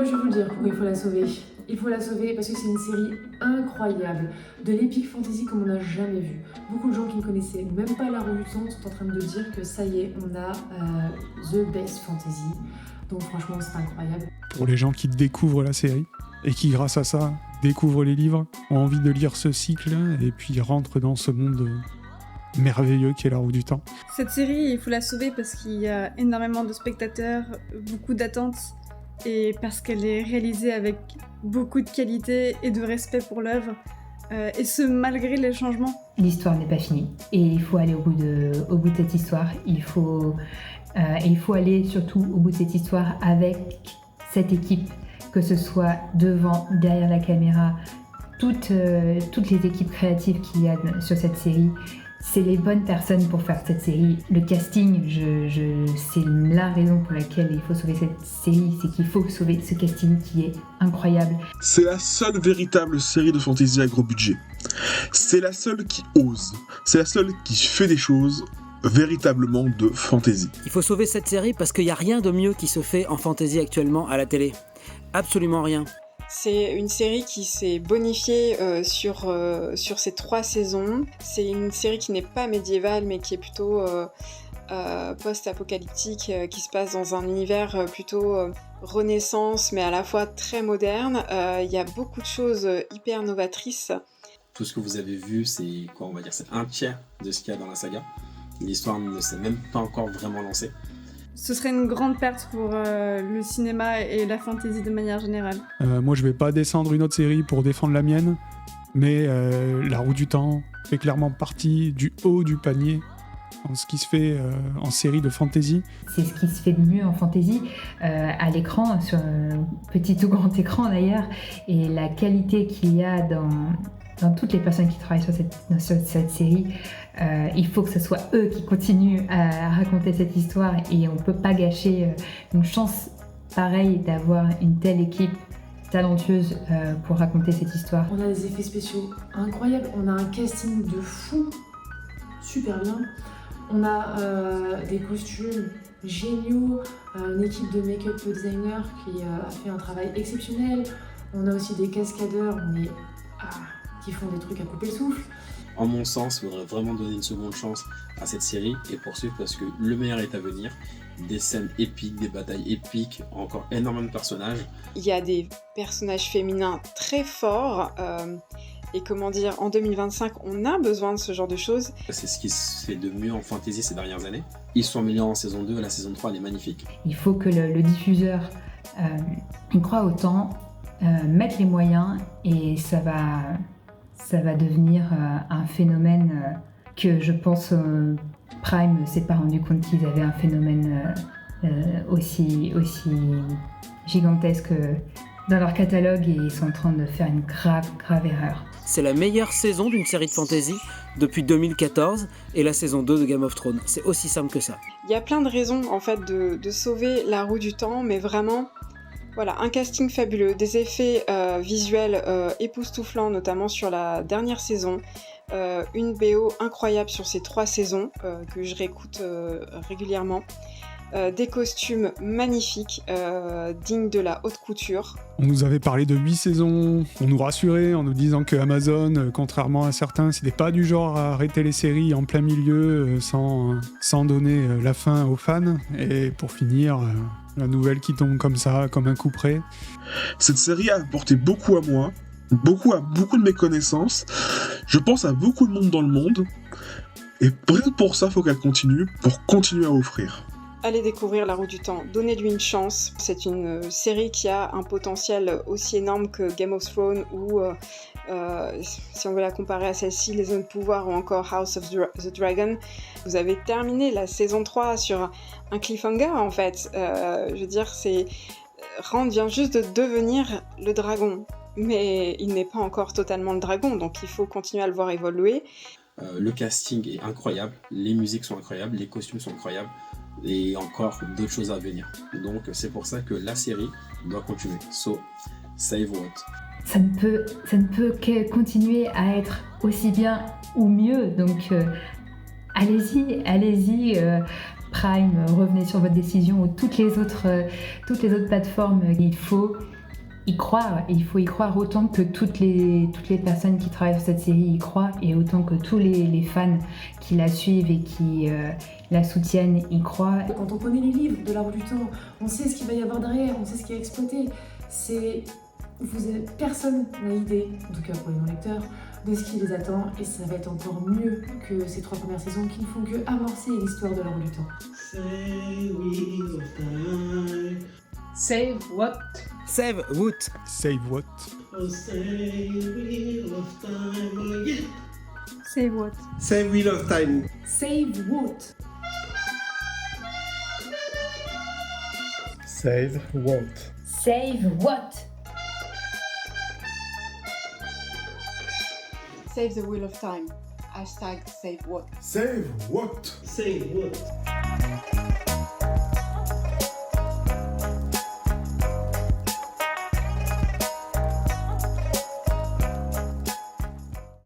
moi je vais vous le dire pourquoi il faut la sauver. Il faut la sauver parce que c'est une série incroyable, de l'épique fantasy comme on n'a jamais vu. Beaucoup de gens qui ne connaissaient même pas La Roue du Temps sont en train de dire que ça y est, on a the best fantasy. Donc franchement, c'est incroyable. Pour les gens qui découvrent la série et qui, grâce à ça, découvrent les livres, ont envie de lire ce cycle et puis rentrent dans ce monde merveilleux qui est La Roue du Temps. Cette série, il faut la sauver parce qu'il y a énormément de spectateurs, beaucoup d'attentes, et parce qu'elle est réalisée avec beaucoup de qualité et de respect pour l'œuvre, et ce malgré les changements. L'histoire n'est pas finie et il faut aller au bout de cette histoire. Il faut aller surtout au bout de cette histoire avec cette équipe, que ce soit devant, derrière la caméra, toutes les équipes créatives qu'il y a sur cette série. C'est les bonnes personnes pour faire cette série. Le casting, c'est la raison pour laquelle il faut sauver cette série, c'est qu'il faut sauver ce casting qui est incroyable. C'est la seule véritable série de fantasy à gros budget. C'est la seule qui ose. C'est la seule qui fait des choses véritablement de fantasy. Il faut sauver cette série parce qu'il n'y a rien de mieux qui se fait en fantasy actuellement à la télé. Absolument rien. C'est une série qui s'est bonifiée sur ces 3 saisons. C'est une série qui n'est pas médiévale, mais qui est plutôt post-apocalyptique, qui se passe dans un univers plutôt renaissance, mais à la fois très moderne. Il y a beaucoup de choses hyper novatrices. Tout ce que vous avez vu, c'est quoi, on va dire, c'est un tiers de ce qu'il y a dans la saga. L'histoire ne s'est même pas encore vraiment lancée. Ce serait une grande perte pour le cinéma et la fantasy de manière générale. Moi, je vais pas descendre une autre série pour défendre la mienne, mais La Roue du Temps fait clairement partie du haut du panier en ce qui se fait en série de fantasy. C'est ce qui se fait de mieux en fantasy, à l'écran, sur petit ou grand écran d'ailleurs, et la qualité qu'il y a dans toutes les personnes qui travaillent sur cette série. Il faut que ce soit eux qui continuent à raconter cette histoire et on ne peut pas gâcher une chance pareille d'avoir une telle équipe talentueuse pour raconter cette histoire. On a des effets spéciaux incroyables, on a un casting de fou, super bien. On a des costumes géniaux, une équipe de make-up designers qui a fait un travail exceptionnel. On a aussi des cascadeurs qui font des trucs à couper le souffle. En mon sens, il faudrait vraiment donner une seconde chance à cette série et poursuivre parce que le meilleur est à venir. Des scènes épiques, des batailles épiques, encore énormément de personnages. Il y a des personnages féminins très forts et comment dire, en 2025, on a besoin de ce genre de choses. C'est ce qui se fait de mieux en fantasy ces dernières années. Ils sont améliorés en saison 2, la saison 3 elle est magnifique. Il faut que le diffuseur y croit autant, mette les moyens et ça va devenir un phénomène que je pense Prime ne s'est pas rendu compte qu'ils avaient un phénomène aussi gigantesque dans leur catalogue et ils sont en train de faire une grave erreur. C'est la meilleure saison d'une série de fantasy depuis 2014 et la saison 2 de Game of Thrones. C'est aussi simple que ça. Il y a plein de raisons en fait de sauver La Roue du Temps, mais vraiment... Voilà, un casting fabuleux, des effets visuels époustouflants, notamment sur la dernière saison, une BO incroyable sur ces 3 saisons que je réécoute régulièrement, des costumes magnifiques, dignes de la haute couture. On nous avait parlé de 8 saisons, on nous rassurait en nous disant que Amazon, contrairement à certains, c'était pas du genre à arrêter les séries en plein milieu sans donner la fin aux fans. Et pour finir... la nouvelle qui tombe comme ça, comme un coup près. Cette série a apporté beaucoup à moi, beaucoup de mes connaissances. Je pense à beaucoup de monde dans le monde. Et rien que pour ça, il faut qu'elle continue, pour continuer à offrir. Allez découvrir La Roue du Temps, donnez-lui une chance. C'est une série qui a un potentiel aussi énorme que Game of Thrones ou, si on veut la comparer à celle-ci, Les Zones de Pouvoir ou encore House of the Dragon. Vous avez terminé la saison 3 sur un cliffhanger en fait. Je veux dire, Rand vient juste de devenir le dragon. Mais il n'est pas encore totalement le dragon, donc il faut continuer à le voir évoluer. Le casting est incroyable, les musiques sont incroyables, les costumes sont incroyables. Et encore d'autres choses à venir. Donc c'est pour ça que la série doit continuer. So, save what? Ça ne peut que continuer à être aussi bien ou mieux. Donc allez-y, Prime, revenez sur votre décision, ou toutes les autres plateformes. Il faut y croire. Il faut y croire autant que toutes les personnes qui travaillent sur cette série y croient, et autant que tous les fans qui la suivent et qui la soutiennent y croient. Quand on connaît les livres de La Roue du Temps, on sait ce qu'il va y avoir derrière, on sait ce qui est exploité. Personne n'a idée, en tout cas pour les non-lecteurs, de ce qui les attend, et ça va être encore mieux que ces 3 premières saisons qui ne font que amorcer l'histoire de La Roue du Temps. Save what? Save what? Save what? Save what? Save Wheel of Time. Save what? Save what? Save what? Save the Wheel of Time. #SaveWhat. Save what? Save what?